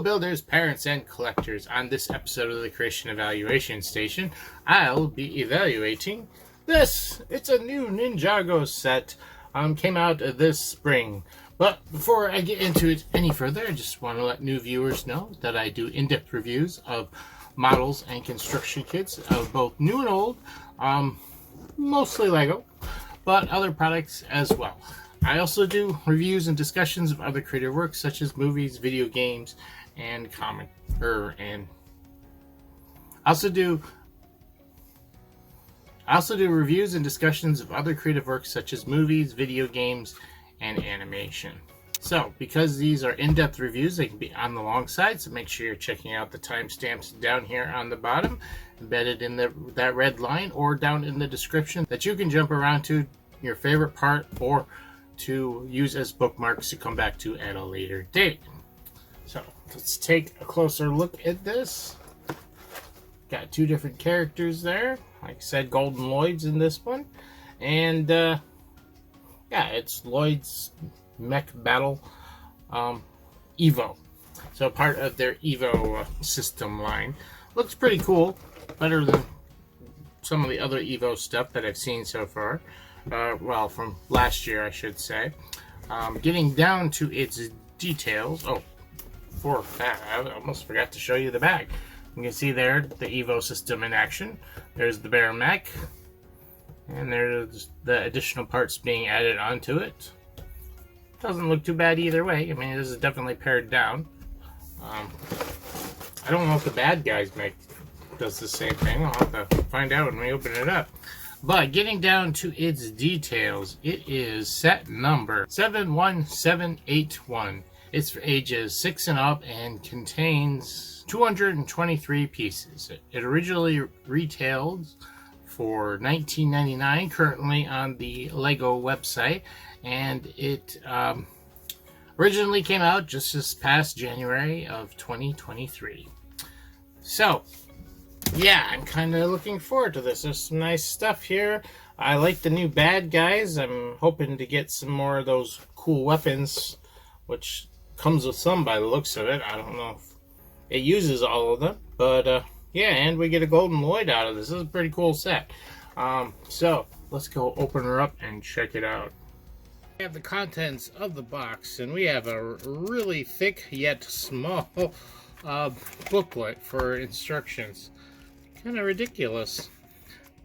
builders, parents, and collectors. On this episode of the Creation Evaluation Station, I'll be evaluating this. It's a new Ninjago set. Came out this spring. But before I get into it any further, I just want to let new viewers know that I do in-depth reviews of models and construction kits of both new and old, mostly Lego, but other products as well. I also do reviews and discussions of other creative works such as movies, video games, and I also do reviews and discussions of other creative works such as movies, video games, and animation. So, because these are in-depth reviews, they can be on the long side, so make sure you're checking out the timestamps down here on the bottom, embedded in that red line, or down in the description, that you can jump around to your favorite part or to use as bookmarks to come back to at a later date. So, let's take a closer look at this. Got two different characters there. Like I said, Golden Lloyd's in this one. And, yeah, it's Lloyd's Mech Battle Evo. So part of their Evo system line. Looks pretty cool. Better than some of the other Evo stuff that I've seen so far. Well, from last year, I should say. Getting down to its details. Oh, for that, I almost forgot to show you the bag. You can see there the Evo system in action. There's the bare mech. And there's the additional parts being added onto it. Doesn't look too bad either way. I mean, this is definitely pared down. I don't know if the bad guys make does the same thing. I'll have to find out when we open it up. But getting down to its details, it is set number 71781. It's for ages 6 and up and contains 223 pieces. It originally retailed for $19.99, currently on the Lego website, and it originally came out just this past January of 2023. So, yeah, I'm kind of looking forward to this. There's some nice stuff here. I like the new bad guys. I'm hoping to get some more of those cool weapons, which comes with some by the looks of it. I don't know if it uses all of them, but yeah, and we get a Golden Lloyd out of this. This is a pretty cool set. So let's go open her up and check it out. We have the contents of the box, and we have a really thick yet small booklet for instructions. Kind of ridiculous.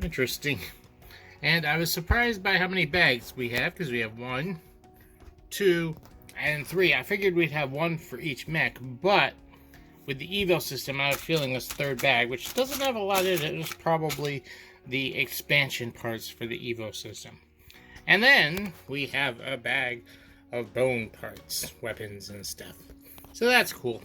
Interesting. And I was surprised by how many bags we have, because we have 1, 2, and 3. I figured we'd have one for each mech, but with the Evo system, I have a feeling this third bag, which doesn't have a lot in it, is probably the expansion parts for the Evo system. And then we have a bag of bone parts, weapons, and stuff. So that's cool.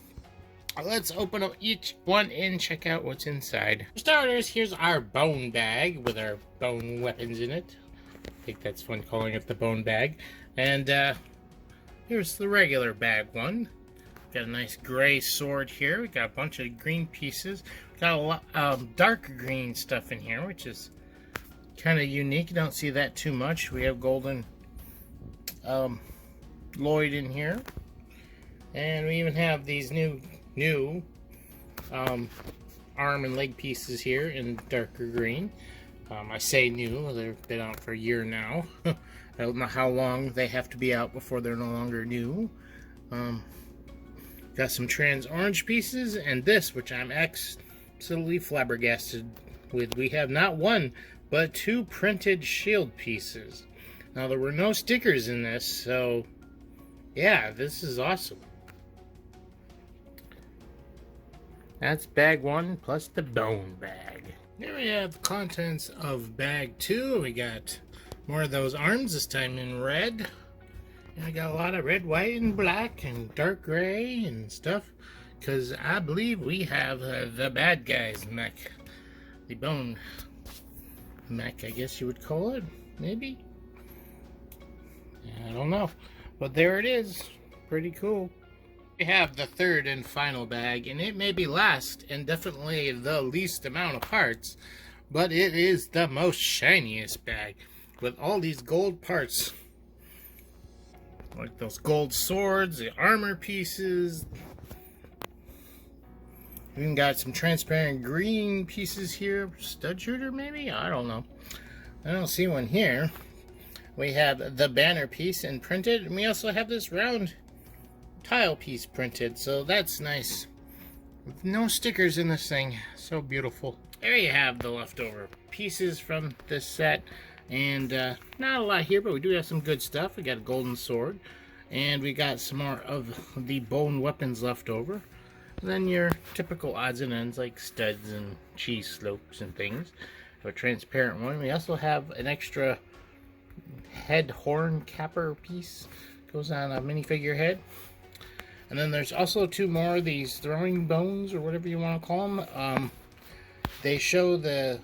Let's open up each one and check out what's inside. For starters, here's our bone bag with our bone weapons in it. I think that's fun calling it the bone bag. And here's the regular bag one. Got a nice gray sword here. We got a bunch of green pieces. Got a lot of dark green stuff in here, which is kind of unique. You don't see that too much. We have Golden Lloyd in here. And we even have these new arm and leg pieces here in darker green. I say new, they've been out for a year now. I don't know how long they have to be out before they're no longer new. Got some trans orange pieces, and this, which I'm absolutely flabbergasted with. We have not one, but 2 printed shield pieces. Now, there were no stickers in this, so yeah, this is awesome. That's bag 1 plus the bone bag. Here we have the contents of bag 2. We got more of those arms, this time in red. And I got a lot of red, white, and black, and dark gray, and stuff. Because I believe we have the bad guys mech. The bone mech, I guess you would call it. Maybe? I don't know. But there it is. Pretty cool. We have the third and final bag, and it may be last and definitely the least amount of parts, but it is the most shiniest bag with all these gold parts. Like those gold swords, the armor pieces, We even got some transparent green pieces here. Stud shooter, maybe? I don't know. I don't see one here. We have the banner piece and printed, and we also have this round tile piece printed, so that's nice. With no stickers in this thing. So beautiful. There you have the leftover pieces from this set. And not a lot here, but we do have some good stuff. We got a golden sword. And we got some more of the bone weapons left over. And then your typical odds and ends like studs and cheese slopes and things. A transparent one. We also have an extra head horn capper piece. Goes on a minifigure head. And then there's also two more of these throwing bones, or whatever you want to call them. They show the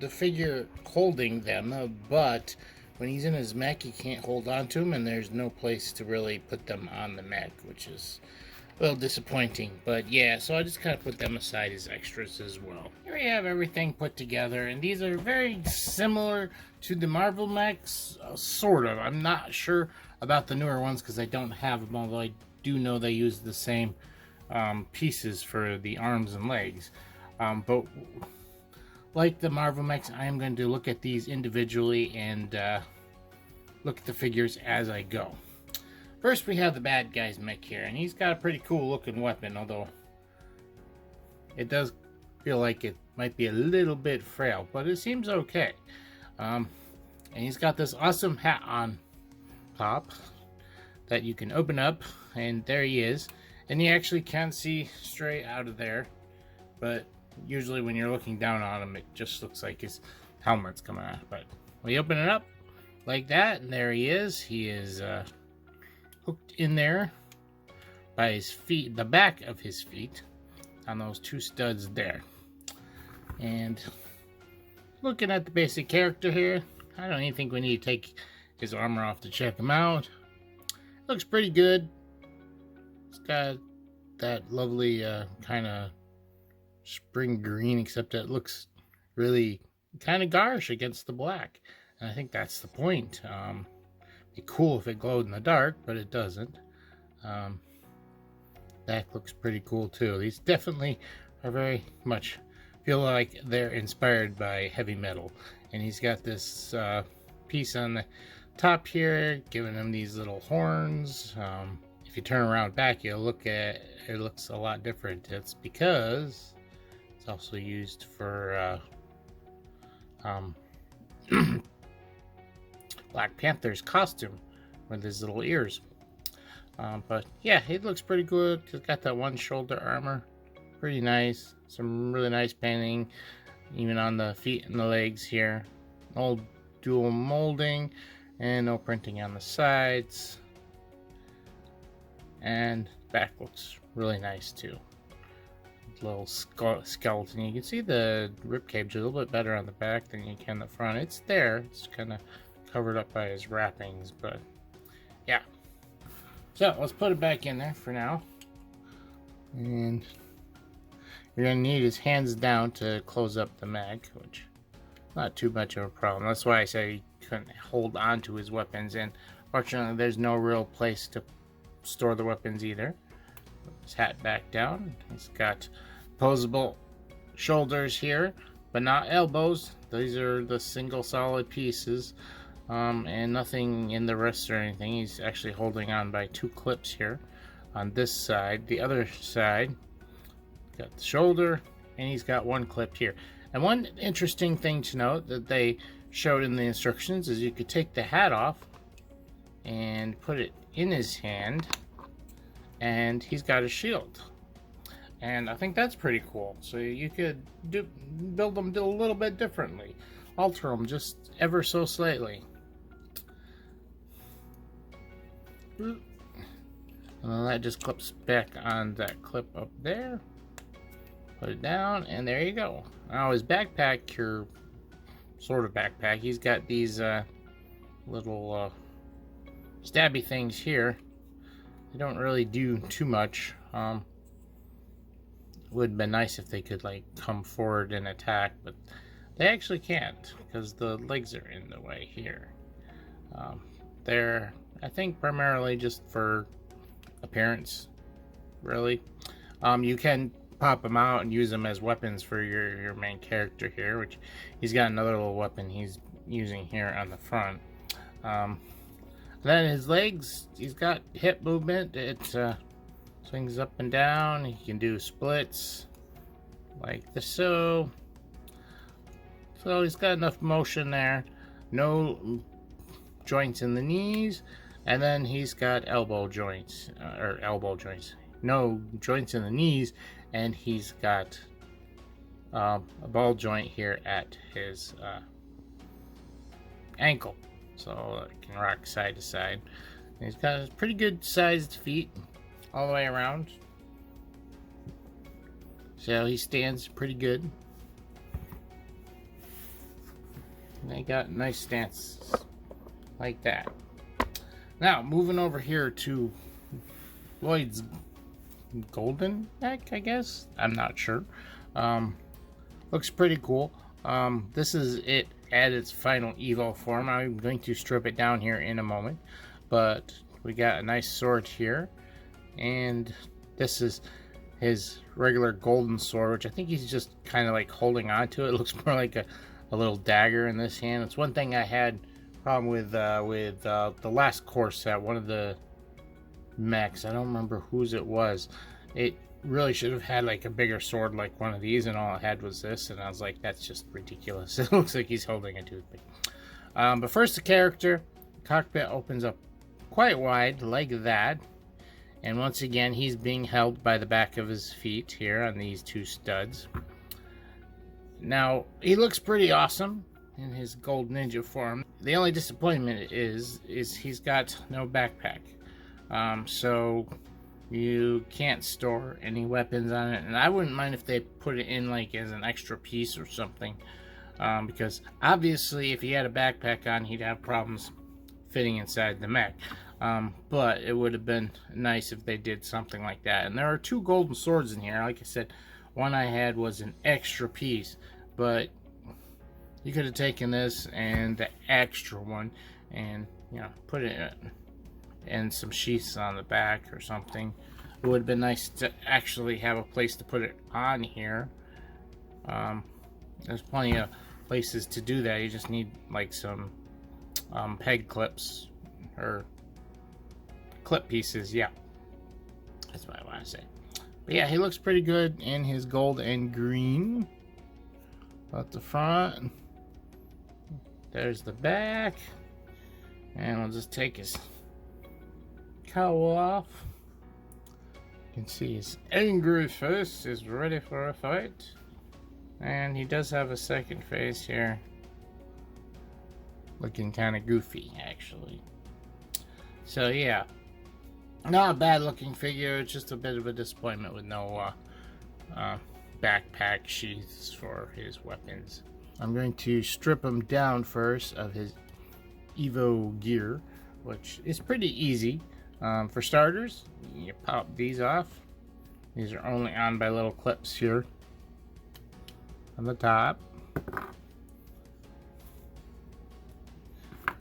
figure holding them, but when he's in his mech, he can't hold on to them, and there's no place to really put them on the mech, which is a little disappointing. But yeah, so I just kind of put them aside as extras as well. Here we have everything put together, and these are very similar to the Marvel mechs, sort of. I'm not sure about the newer ones because I don't have them, although I do know they use the same pieces for the arms and legs. But like the Marvel mechs, I am going to look at these individually and look at the figures as I go. First, we have the bad guy's mech here, and he's got a pretty cool looking weapon, although it does feel like it might be a little bit frail, but it seems okay. And he's got this awesome hat on top that you can open up, and there he is. And you actually can see straight out of there, but usually when you're looking down on him, it just looks like his helmet's coming out. But we open it up like that, and there he is. He is hooked in there by his feet, the back of his feet, on those two studs there. And looking at the basic character here, I don't even think we need to take his armor off to check him out. Looks pretty good. It's got that lovely kind of spring green, except that it looks really kind of garish against the black. And I think that's the point. It'd be cool if it glowed in the dark, but it doesn't. That looks pretty cool too. These definitely are very much feel like they're inspired by heavy metal. And he's got this piece on the top here, giving him these little horns. If you turn around back, you'll look at it, looks a lot different. It's because it's also used for Black Panther's costume with his little ears. But yeah, it looks pretty good. It's got that one shoulder armor, pretty nice. Some really nice painting, even on the feet and the legs here. Old dual molding. And no printing on the sides. And back looks really nice too. Little skeleton. You can see the ribcage a little bit better on the back than you can the front. It's there. It's kind of covered up by his wrappings, but yeah. So let's put it back in there for now. And you're going to need his hands down to close up the mag, which not too much of a problem. That's why I said he couldn't hold on to his weapons, and fortunately there's no real place to store the weapons either. Put his hat back down. He's got posable shoulders here, but not elbows. These are the single solid pieces, and nothing in the wrists or anything. He's actually holding on by two clips here on this side. The other side, got the shoulder, and he's got one clip here. And one interesting thing to note that they showed in the instructions is you could take the hat off and put it in his hand, and he's got a shield. And I think that's pretty cool. So you could build them a little bit differently, alter them just ever so slightly. And then that just clips back on that clip up there. Put it down, and there you go. Now his backpack, your sort of backpack, he's got these little stabby things here. They don't really do too much. It would have been nice if they could like come forward and attack, but they actually can't because the legs are in the way here. They're, I think, primarily just for appearance, really. You can pop them out and use them as weapons for your main character here, which he's got another little weapon he's using here on the front. Then his legs, he's got hip movement. It swings up and down. He can do splits like this, so he's got enough motion there. No joints in the knees, and then he's got elbow joints. No joints in the knees, and he's got a ball joint here at his ankle, so it can rock side to side. And he's got pretty good sized feet all the way around, so he stands pretty good. And they got nice stances like that. Now moving over here to Lloyd's golden Mech, I guess. I'm not sure. Looks pretty cool. This is it at its final Evo form. I'm going to strip it down here in a moment, but we got a nice sword here, and this is his regular golden sword, which I think he's just kind of like holding on to. It looks more like a little dagger in this hand. It's one thing I had problem with the last core set, one of the mechs. I don't remember whose it was. It really should have had like a bigger sword like one of these, and all it had was this, and I was like, that's just ridiculous. It looks like he's holding a toothpick. But first, the character cockpit opens up quite wide like that, and once again he's being held by the back of his feet here on these two studs. Now he looks pretty awesome in his gold ninja form. The only disappointment is he's got no backpack, so you can't store any weapons on it. And I wouldn't mind if they put it in like as an extra piece or something, because obviously if he had a backpack on, he'd have problems fitting inside the mech. But it would have been nice if they did something like that. And there are two golden swords in here. Like I said, one I had was an extra piece, but you could have taken this and the extra one and, you know, put it in some sheaths on the back or something. It would have been nice to actually have a place to put it on here. There's plenty of places to do that. You just need like some peg clips or clip pieces. Yeah, that's what I want to say. But yeah, he looks pretty good in his gold and green at the front. There's the back, and we'll just take his cowl off. You can see his angry face is ready for a fight, and he does have a second face here, looking kind of goofy actually. So yeah, not a bad looking figure. It's just a bit of a disappointment with no backpack sheaths for his weapons. I'm going to strip him down first of his Evo gear, which is pretty easy. For starters, you pop these off. These are only on by little clips here on the top.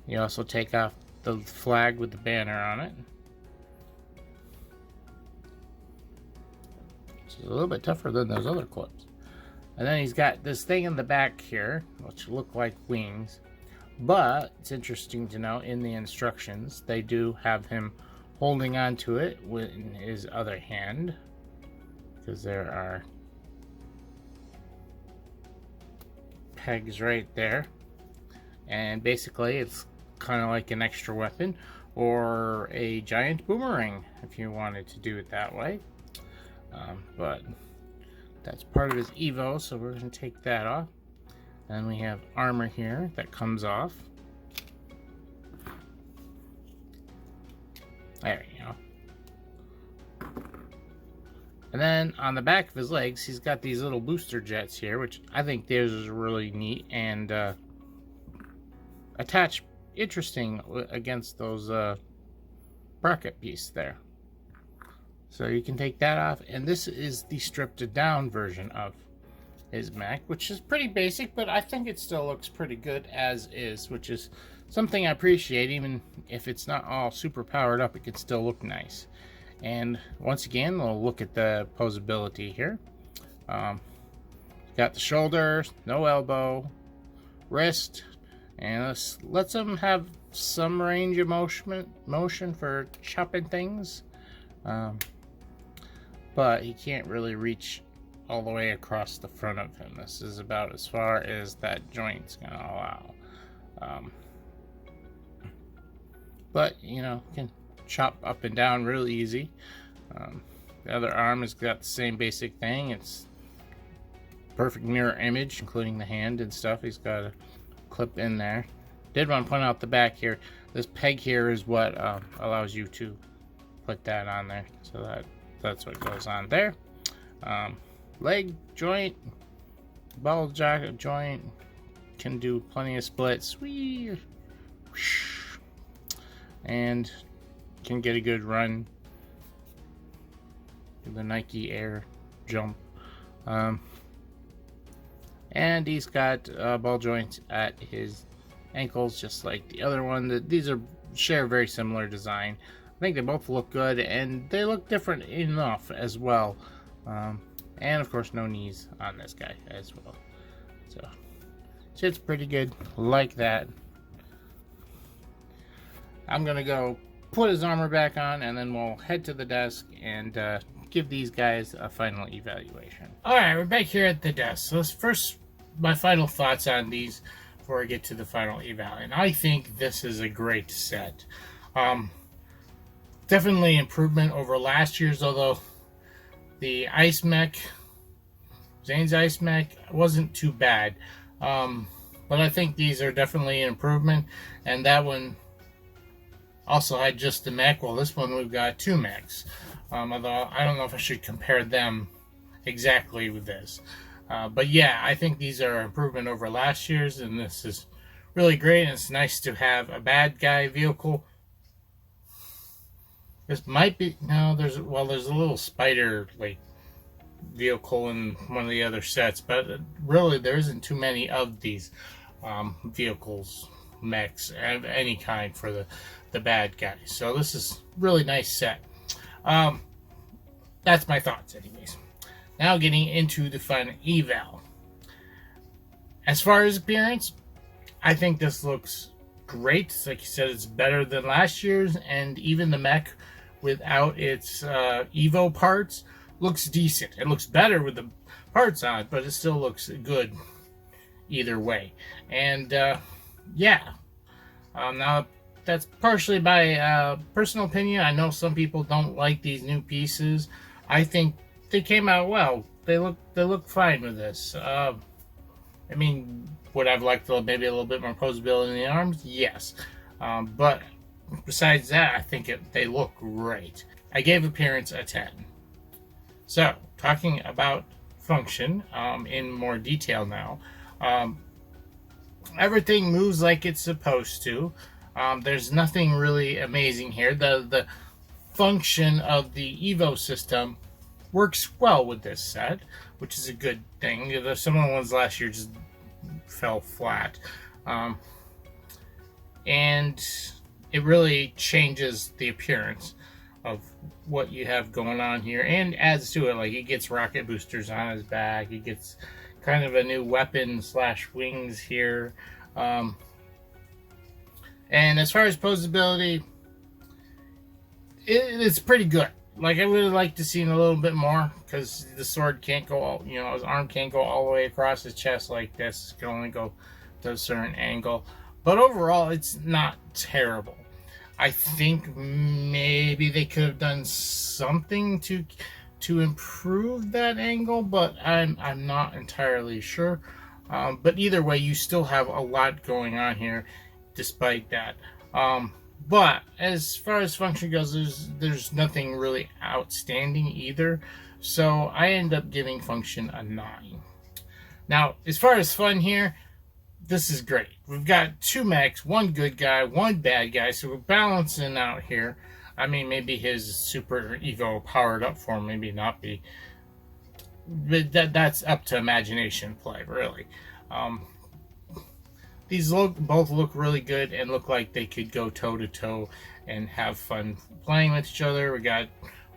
You also take off the flag with the banner on it. It's a little bit tougher than those other clips. And then he's got this thing in the back here, which look like wings. But it's interesting to know in the instructions, they do have him holding on to it with his other hand, because there are pegs right there. And basically it's kind of like an extra weapon or a giant boomerang if you wanted to do it that way. But that's part of his Evo, so we're going to take that off. Then we have armor here that comes off. There you go. And then on the back of his legs, he's got these little booster jets here, which I think theirs is really neat and attached interesting against those bracket piece there. So you can take that off, and this is the stripped down version of his mech, which is pretty basic, but I think it still looks pretty good as is, which is something I appreciate. Even if it's not all super powered up, it can still look nice. And once again, we'll look at the posability here. Got the shoulder, no elbow, wrist, and lets him have some range of motion for chopping things. But he can't really reach all the way across the front of him. This is about as far as that joint's gonna allow. But you know, can chop up and down real easy. The other arm has got the same basic thing. It's perfect mirror image, including the hand and stuff. He's got a clip in there. Did want to point out the back here. This peg here is what allows you to put that on there. So that's what goes on there. Leg joint, ball jacket joint, can do plenty of splits. Whee! And can get a good run. Do the Nike Air jump. And he's got ball joints at his ankles, just like the other one. These share a very similar design. I think they both look good, and they look different enough as well. And of course, no knees on this guy as well. So it's pretty good, like that. I'm gonna go put his armor back on, and then we'll head to the desk and give these guys a final evaluation. All right, we're back here at the desk. So let's first, my final thoughts on these before I get to the final eval. And I think this is a great set. Definitely improvement over last year's, although the Ice Mech, Zane's Ice Mech, wasn't too bad. But I think these are definitely an improvement. And that one also had just the mech. Well, this one we've got two mechs. Although I don't know if I should compare them exactly with this. But yeah, I think these are an improvement over last year's, and this is really great. And it's nice to have a bad guy vehicle. This might be, no, there's a little spider like vehicle in one of the other sets, but really there isn't too many of these vehicles, mechs of any kind for the bad guys. So this is really nice set. That's my thoughts anyways. Now getting into the final eval. As far as appearance, I think this looks great. Like you said, it's better than last year's, and even the mech without its Evo parts looks decent. It looks better with the parts on it, but it still looks good either way. And yeah, now that's partially by personal opinion. I know some people don't like these new pieces. I think they came out well. They look fine with this. I mean, would I've liked maybe a little bit more posability in the arms? Yes. But besides that, I think they look great. I gave appearance a 10. So, talking about function in more detail now. Everything moves like it's supposed to. There's nothing really amazing here. The function of the Evo system works well with this set, which is a good thing. Some of the ones last year just fell flat. And it really changes the appearance of what you have going on here and adds to it. Like, he gets rocket boosters on his back. He gets kind of a new weapon / wings here. And as far as posability, it's pretty good. Like, I would like to see a little bit more, because the sword can't go all, his arm can't go all the way across his chest like this. It can only go to a certain angle. But overall, it's not terrible. I think maybe they could have done something to improve that angle, but I'm not entirely sure. But either way, you still have a lot going on here, despite that. But as far as function goes, there's nothing really outstanding either. So I end up giving function a 9. Now, as far as fun here, this is great. We've got two mechs, one good guy, one bad guy, so we're balancing out here. I mean, maybe his super Evo powered up form, maybe not be. But that's up to imagination play, really. These both look really good and look like they could go toe-to-toe and have fun playing with each other. We got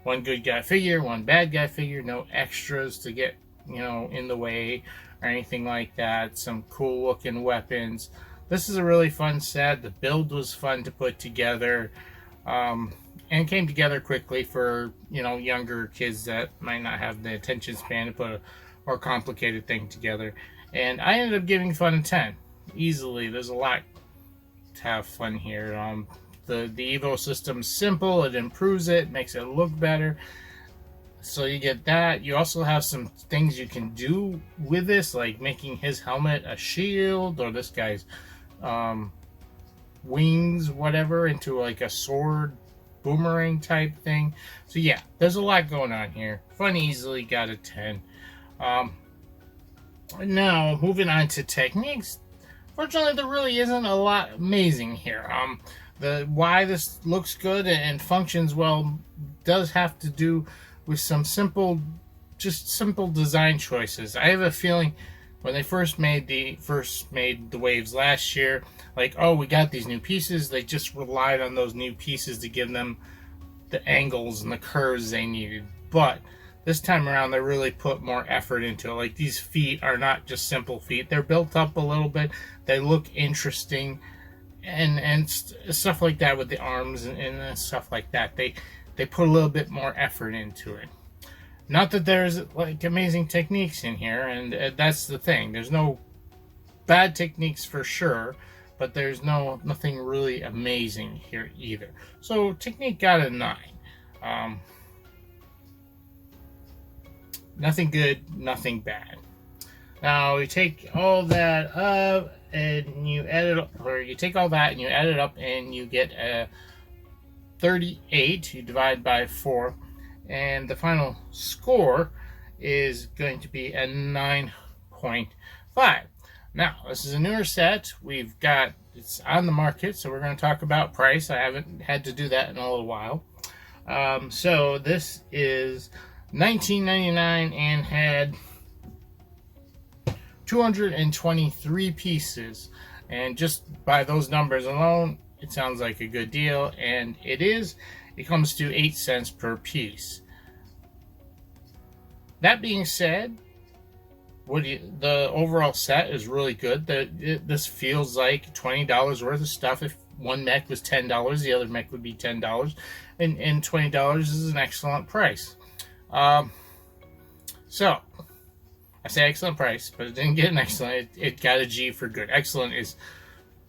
one good guy figure, one bad guy figure, no extras to get you know, in the way or anything like that. Some cool looking weapons. This is a really fun set. The build was fun to put together, and came together quickly for, you know, younger kids that might not have the attention span to put a more complicated thing together. And I ended up giving fun a 10 easily. There's a lot to have fun here. The Evo system's simple. It improves it, makes it look better. So you get that. You also have some things you can do with this, like making his helmet a shield, or this guy's wings, whatever, into like a sword boomerang type thing. So yeah, there's a lot going on here. Fun easily, got a 10. Now, moving on to techniques. Fortunately, there really isn't a lot amazing here. Why this looks good and functions well does have to do with some simple design choices. I have a feeling when they first made the waves last year, like, oh, we got these new pieces, they just relied on those new pieces to give them the angles and the curves they needed. But this time around, they really put more effort into it. Like, these feet are not just simple feet. They're built up a little bit. They look interesting, and stuff like that with the arms and stuff like that. They put a little bit more effort into it. Not that there's like amazing techniques in here, and that's the thing. There's no bad techniques for sure, but there's nothing really amazing here either. So technique got a 9. Nothing good, nothing bad. Now you take all that up and you add it up, or you take all that and you add it up and you get a 38. You divide by 4. And the final score is going to be a 9.5. Now, this is a newer set. It's on the market, so we're going to talk about price. I haven't had to do that in a little while. So this is $19.99 and had 223 pieces. And just by those numbers alone, it sounds like a good deal, and it is. It comes to 8 cents per piece. That being said, the overall set is really good. This feels like $20 worth of stuff. If one mech was $10, the other mech would be $10, and $20 is an excellent price. So I say excellent price, but it didn't get an excellent. It got a G for good. Excellent is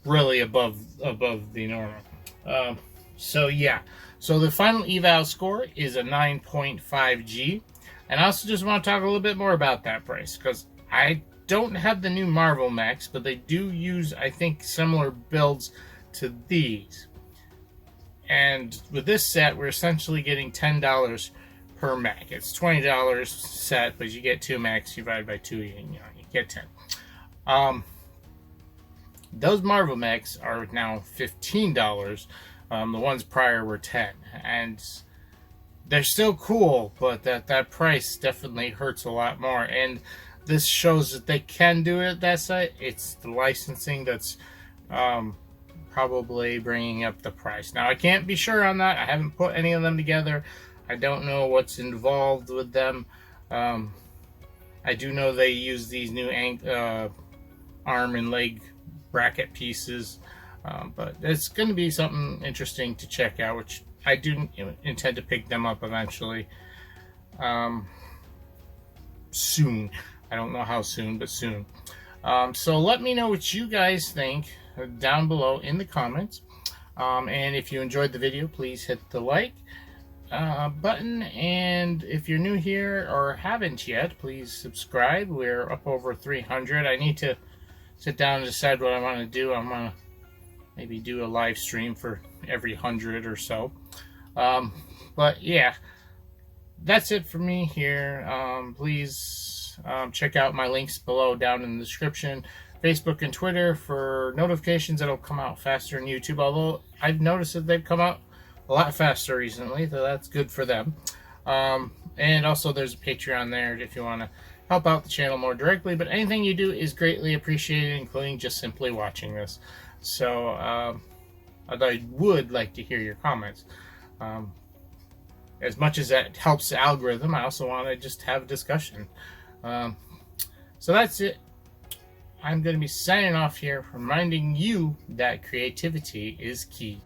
really above the normal. So yeah. So the final eval score is a 9.5 G. And I also just want to talk a little bit more about that price, because I don't have the new Marvel mechs, but they do use, I think, similar builds to these. And with this set, we're essentially getting $10 per mech. It's $20 set, but you get 2 mechs, you divide by 2, you get 10. Those Marvel mechs are now $15. The ones prior were 10, and they're still cool, but that price definitely hurts a lot more. And this shows that they can do it at that site. It's the licensing that's probably bringing up the price. Now, I can't be sure on that. I haven't put any of them together. I don't know what's involved with them. I do know they use these new arm and leg bracket pieces. But it's going to be something interesting to check out, which I do intend to pick them up eventually. Soon. I don't know how soon, but soon. So let me know what you guys think down below in the comments. And if you enjoyed the video, please hit the like button. And if you're new here or haven't yet, please subscribe. We're up over 300. I need to sit down and decide what I want to do. I'm going to maybe do a live stream for every 100 or so. But yeah, that's it for me here. Please check out my links below down in the description. Facebook and Twitter for notifications that'll come out faster than YouTube. Although I've noticed that they've come out a lot faster recently, so that's good for them. And also there's a Patreon there if you want to help out the channel more directly. But anything you do is greatly appreciated, including just simply watching this. So I would like to hear your comments. As much as that helps the algorithm, I also want to just have a discussion. So that's it. I'm going to be signing off here, reminding you that creativity is key.